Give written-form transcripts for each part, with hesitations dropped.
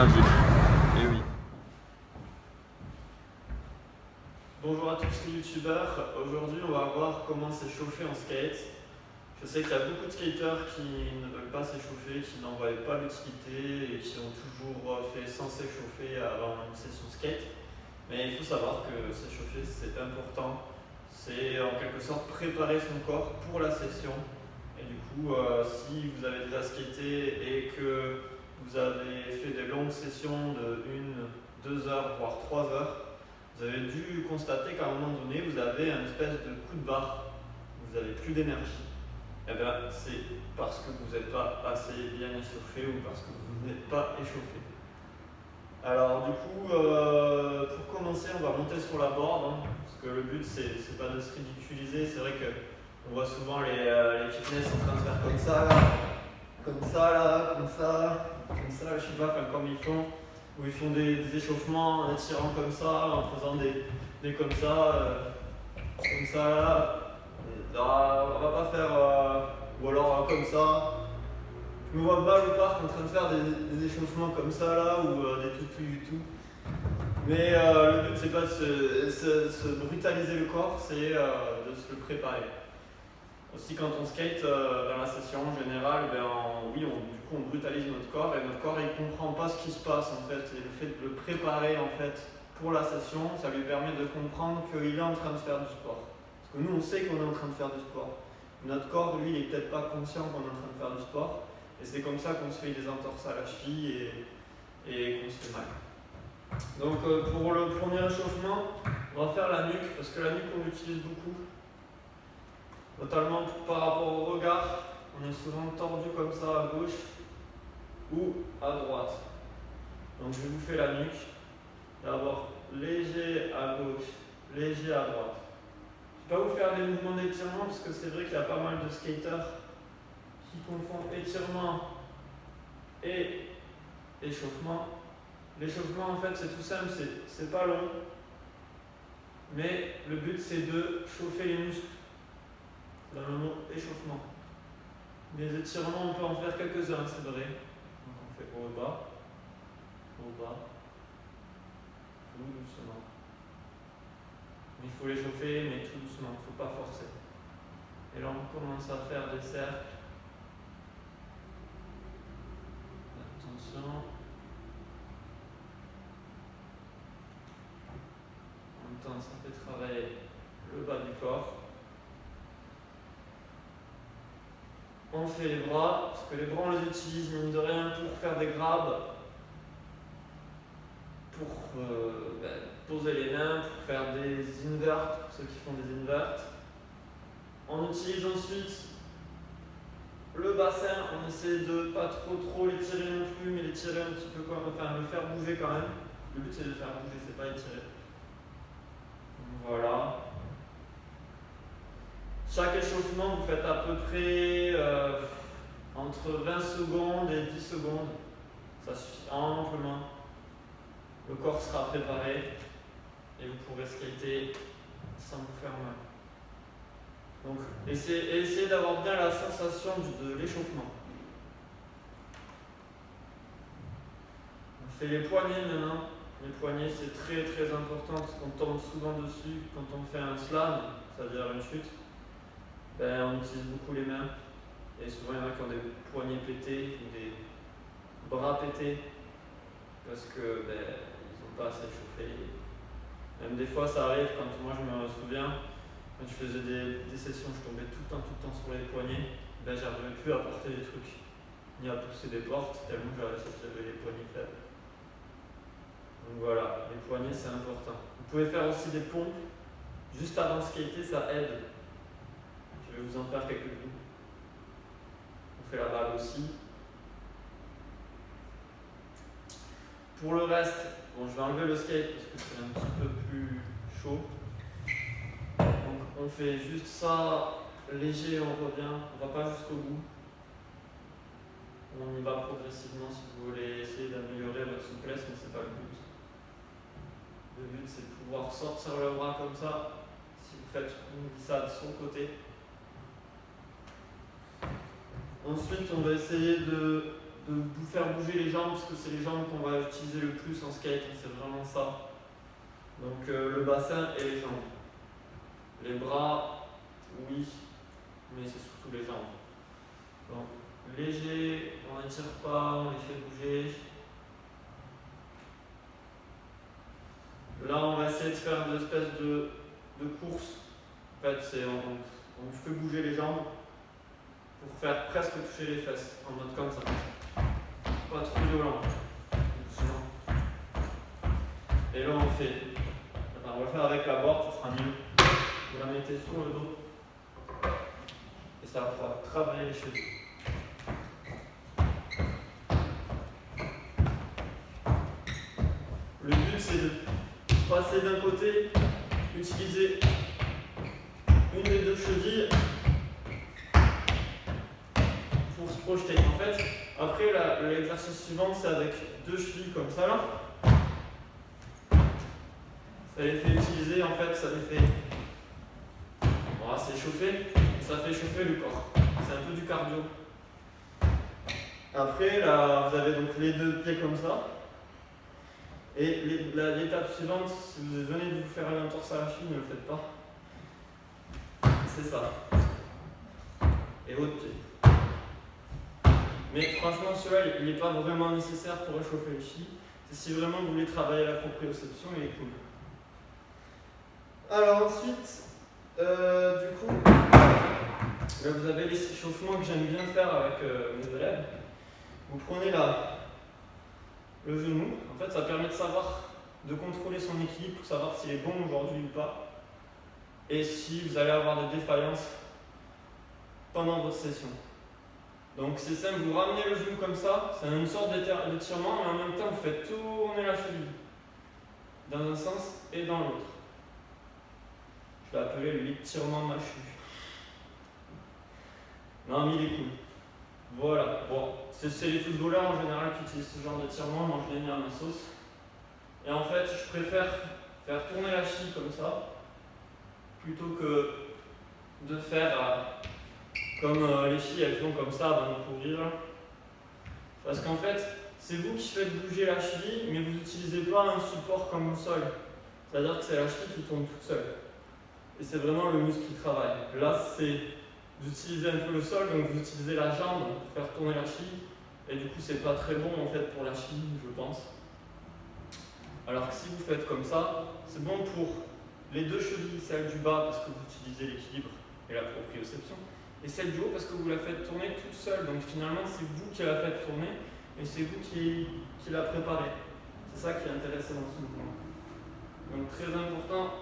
bien vu. Et oui. Bonjour à tous les youtubeurs, aujourd'hui on va voir comment s'échauffer en skate. Je sais qu'il y a beaucoup de skateurs qui ne veulent pas s'échauffer, qui n'en voient pas l'utilité et qui ont toujours fait sans s'échauffer avant une session skate. Mais il faut savoir que s'échauffer c'est important, c'est en quelque sorte préparer son corps pour la session. Et du coup, si vous avez déjà skaté et que vous avez fait des longues sessions de 1, 2 heures, voire 3 heures, vous avez dû constater qu'à un moment donné, vous avez un espèce de coup de barre, vous n'avez plus d'énergie. Et bien, c'est parce que vous n'êtes pas assez bien échauffé ou parce que vous n'êtes pas échauffé. Alors du coup, pour commencer, on va monter sur la board, parce que le but, c'est pas de se ridiculiser. C'est vrai qu'on voit souvent les fitness en train de faire comme ça, là, comme ça, là, comme ça, je sais pas, enfin, comme ils font. Où ils font des échauffements en étirant comme ça, en faisant des comme ça là. On va pas faire, ou alors comme ça. Je me vois mal au parc en train de faire des échauffements comme ça là, ou des tutus du tout. Mais le but c'est pas de se brutaliser le corps, c'est de se le préparer. Aussi quand on skate dans la session en général, du coup on brutalise notre corps et notre corps il comprend pas ce qui se passe en fait. Et le fait de le préparer en fait pour la session, ça lui permet de comprendre qu'il est en train de faire du sport. Parce que nous on sait qu'on est en train de faire du sport. Notre corps lui il est peut-être pas conscient qu'on est en train de faire du sport. Et c'est comme ça qu'on se fait des entorses à la cheville et qu'on se fait mal. Donc pour le premier échauffement, on va faire la nuque parce que la nuque on l'utilise beaucoup. Notamment par rapport au regard, on est souvent tordu comme ça à gauche ou à droite. Donc je vous fais la nuque. D'abord léger à gauche, léger à droite. Je ne vais pas vous faire des mouvements d'étirement parce que c'est vrai qu'il y a pas mal de skateurs qui confondent étirement et échauffement. L'échauffement en fait c'est tout simple, c'est pas long. Mais le but c'est de chauffer les muscles. Dans le mot échauffement. Les étirements, on peut en faire quelques-uns, c'est vrai. Donc on fait haut, bas, tout doucement. Il faut l'échauffer, mais tout doucement, il ne faut pas forcer. Et là, on commence à faire des cercles. Attention. En même temps, ça fait travailler le bas du corps. On fait les bras, parce que les bras on les utilise mine de rien pour faire des grabs, pour poser les mains, pour faire des inverts, pour ceux qui font des inverts. On utilise ensuite le bassin, on essaie de pas trop l'étirer non plus, mais l'étirer un petit peu enfin le faire bouger quand même. Le but c'est de le faire bouger, c'est pas étirer. Voilà. Chaque échauffement, vous faites à peu près entre 20 secondes et 10 secondes. Ça suffit amplement. Le corps sera préparé et vous pourrez skater sans vous faire mal. Donc, essayez d'avoir bien la sensation de l'échauffement. On fait les poignets maintenant. Les poignets, c'est très important parce qu'on tombe souvent dessus quand on fait un slam, c'est-à-dire une chute. On utilise beaucoup les mains et souvent il y en a qui ont des poignets pétés ou des bras pétés parce que ils n'ont pas assez chauffé. Même des fois ça arrive quand moi je me souviens quand je faisais des sessions, je tombais tout le temps sur les poignets, j'arrivais plus à porter des trucs ni à pousser des portes tellement j'avais les poignets faibles. Donc voilà, les poignets c'est important. Vous pouvez faire aussi des pompes juste avant de skater, ça aide. Je vais vous en faire quelques-unes. On fait la balle aussi. Pour le reste, je vais enlever le skate parce que c'est un petit peu plus chaud. Donc on fait juste ça, léger, on revient, on va pas jusqu'au bout. On y va progressivement si vous voulez essayer d'améliorer votre souplesse, mais c'est pas le but. Le but c'est de pouvoir sortir le bras comme ça, si vous faites une glissade sur le côté. Ensuite, on va essayer de vous faire bouger les jambes, parce que c'est les jambes qu'on va utiliser le plus en skate, c'est vraiment ça. Donc le bassin et les jambes. Les bras, oui, mais c'est surtout les jambes. Donc léger, on n'étire pas, on les fait bouger. Là, on va essayer de faire une espèce de course. En fait, on fait bouger les jambes pour faire presque toucher les fesses, en mode comme ça. Pas trop violent. Et là, on fait. Attends, on va le faire avec la board, ça sera mieux. Vous la mettez sur le dos. Et ça va pouvoir travailler les chevilles. Le but, c'est de passer d'un côté, utiliser une des deux chevilles pour se projeter. En fait, après l'exercice suivant, c'est avec deux chevilles comme ça là. Ça les fait utiliser, en fait, ça les fait s'échauffer, ça fait chauffer le corps. C'est un peu du cardio. Après, là, vous avez donc les deux pieds comme ça. Et l'étape suivante, si vous venez de vous faire un entorse à la cheville, ne le faites pas. C'est ça. Et votre pied. Mais franchement, celui-là, il n'est pas vraiment nécessaire pour réchauffer les chevilles. C'est si vraiment vous voulez travailler la proprioception, il est cool. Alors ensuite, du coup, là vous avez les échauffements que j'aime bien faire avec mes élèves. Vous prenez le genou, en fait ça permet de savoir, de contrôler son équilibre pour savoir s'il est bon aujourd'hui ou pas. Et si vous allez avoir des défaillances pendant votre session. Donc c'est simple, vous ramenez le genou comme ça, c'est une sorte d'étirement, mais en même temps vous faites tourner la cheville dans un sens et dans l'autre. Je vais appeler l'étirement de ma cheville. Non mais il est cool. Voilà, bon, c'est les footballeurs en général qui utilisent ce genre d'étirement, moi je l'ai mis à ma sauce. Et en fait, je préfère faire tourner la cheville comme ça, plutôt que de faire comme les filles elles font comme ça avant de courir. Parce qu'en fait, c'est vous qui faites bouger la cheville, mais vous n'utilisez pas un support comme le sol. C'est-à-dire que c'est la cheville qui tourne toute seule. Et c'est vraiment le muscle qui travaille. Là, c'est d'utiliser un peu le sol, donc vous utilisez la jambe pour faire tourner la cheville. Et du coup, c'est pas très bon en fait pour la cheville, je pense. Alors que si vous faites comme ça, c'est bon pour les deux chevilles, celle du bas parce que vous utilisez l'équilibre et la proprioception, et celle du haut parce que vous la faites tourner toute seule. Donc finalement, c'est vous qui la faites tourner et c'est vous qui la préparez. C'est ça qui est intéressant dans ce mouvement. Donc très important.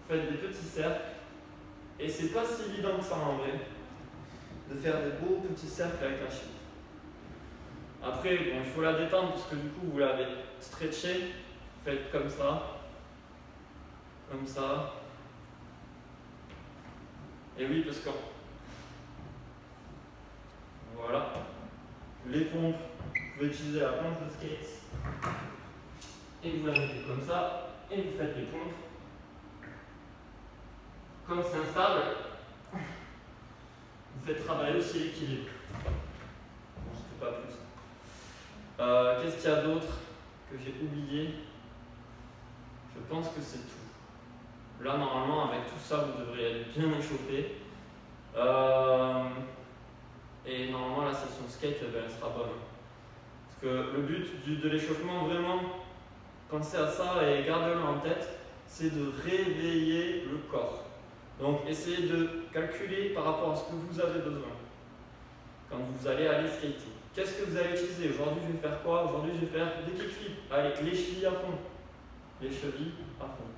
Faites des petits cercles, et c'est pas si évident que ça en vrai, de faire des beaux petits cercles avec la cheville. Après, bon, il faut la détendre parce que du coup vous l'avez stretché, faites comme ça, et oui parce que voilà, les pompes, vous pouvez utiliser la planche de skate, et vous la mettez comme ça, et vous faites les pompes. Comme c'est instable, vous faites travailler aussi l'équilibre. Bon, je ne fais pas plus. Qu'est-ce qu'il y a d'autre que j'ai oublié? Je pense que c'est tout. Là, normalement, avec tout ça, vous devriez être bien échauffé. Et normalement, la session skate, elle sera bonne. Parce que le but de l'échauffement, vraiment, pensez à ça et gardez-le en tête, c'est de réveiller le corps. Donc essayez de calculer par rapport à ce que vous avez besoin quand vous allez aller skater. Qu'est-ce que vous allez utiliser? Aujourd'hui je vais faire quoi? Aujourd'hui je vais faire des kickflips. Allez, les chevilles à fond. Les chevilles à fond.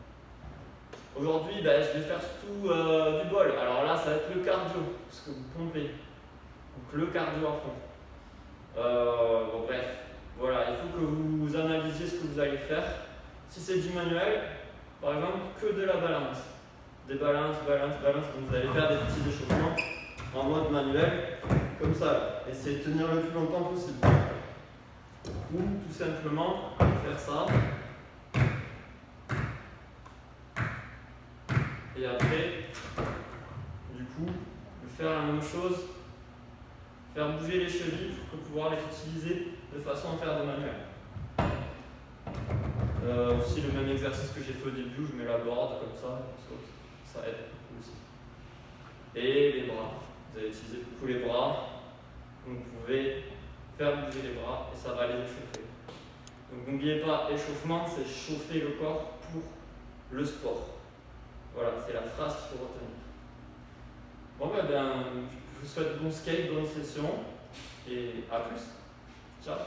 Aujourd'hui je vais faire surtout du bol. Alors là ça va être le cardio, parce que vous pompez. Donc le cardio à fond. Bon bref, voilà, il faut que vous analysiez ce que vous allez faire. Si c'est du manuel, par exemple, que de la balance. Des balances, donc vous allez faire des petits échauffements en mode manuel, comme ça. Essayez de tenir le plus longtemps possible. Ou tout simplement faire ça. Et après, du coup, faire la même chose faire bouger les chevilles pour pouvoir les utiliser de façon à faire des manuels. Aussi le même exercice que j'ai fait au début où je mets la board comme ça aide beaucoup aussi. Et les bras, vous allez utiliser beaucoup les bras, donc vous pouvez faire bouger les bras et ça va les échauffer. Donc n'oubliez pas, échauffement, c'est chauffer le corps pour le sport. Voilà, c'est la phrase qu'il faut retenir. Bon je vous souhaite bon skate, bonne session et à plus. Ciao.